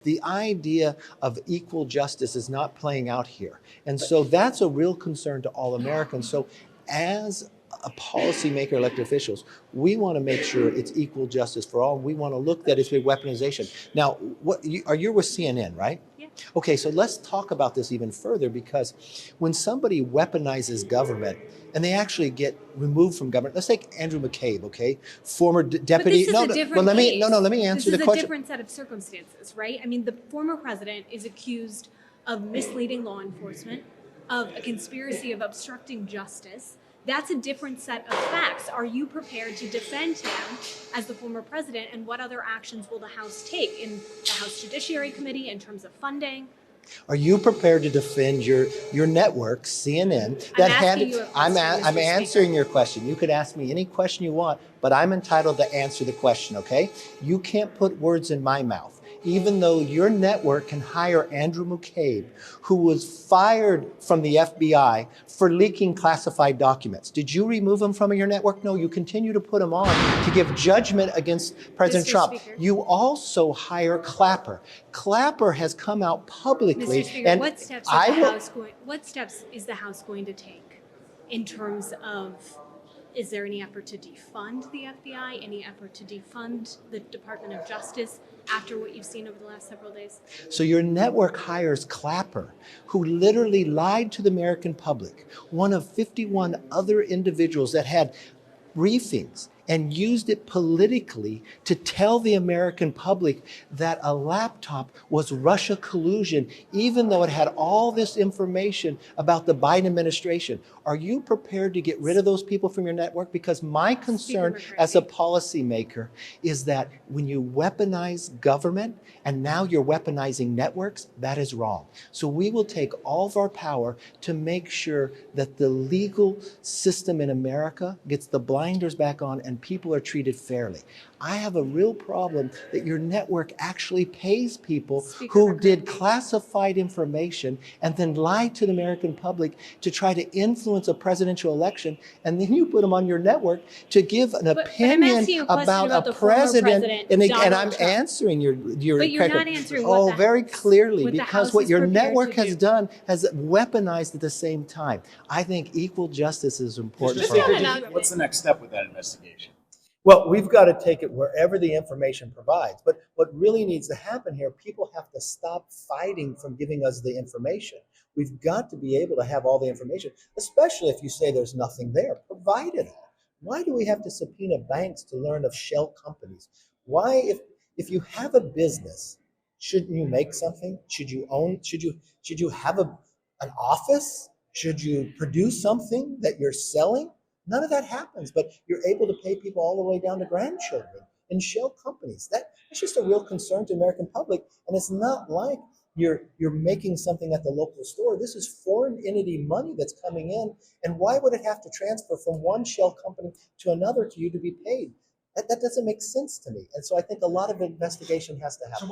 The idea of equal justice is not playing out here. And so that's a real concern to all Americans. So as a policymaker, elected officials, we want to make sure it's equal justice for all. We want to look that it's weaponization. Now, you're with CNN, right? Yeah. Okay, so let's talk about this even further, because when somebody weaponizes government and they actually get removed from government, let's take Andrew McCabe, okay, former deputy. But this is a different let me case. let me answer the question. This is a different set of circumstances, right? I mean, the former president is accused of misleading law enforcement, of a conspiracy of obstructing justice. That's a different set of facts. Are you prepared to defend him as the former president, and what other actions will the House take in the House Judiciary Committee in terms of funding? Are you prepared to defend your network, CNN? I'm answering your question. You could ask me any question you want, but I'm entitled to answer the question, okay? You can't put words in my mouth. Even though your network can hire Andrew McCabe, who was fired from the FBI for leaking classified documents. Did you remove him from your network? No, you continue to put him on to give judgment against President Trump. Speaker. You also hire Clapper. Clapper has come out publicly. Mr. Speaker, and what steps is the House going to take in terms of, is there any effort to defund the FBI, any effort to defund the Department of Justice after what you've seen over the last several days? So your network hires Clapper, who literally lied to the American public, one of 51 other individuals that had briefings and used it politically to tell the American public that a laptop was Russia collusion, even though it had all this information about the Biden administration. Are you prepared to get rid of those people from your network? Because my concern as a policymaker is that when you weaponize government and now you're weaponizing networks, that is wrong. So we will take all of our power to make sure that the legal system in America gets the blinders back on and people are treated fairly. I have a real problem that your network actually pays people who did classified information and then lied to the American public to try to influence a presidential election, and then you put them on your network to give an opinion about a president. And I'm answering your But you're not answering very clearly, because what your network has done has weaponized at the same time. I think equal justice is important for all. What's the next step with that investigation? Well, we've got to take it wherever the information provides. But what really needs to happen here, people have to stop fighting from giving us the information. We've got to be able to have all the information, especially if you say there's nothing there. Provide it all. Why do we have to subpoena banks to learn of shell companies? Why, if you have a business, shouldn't you make something? Should you have an office? Should you produce something that you're selling? None of that happens, but you're able to pay people all the way down to grandchildren in shell companies. That's just a real concern to the American public, and it's not like you're making something at the local store. This is foreign entity money that's coming in, and why would it have to transfer from one shell company to another to you to be paid? That doesn't make sense to me, and so I think a lot of investigation has to happen.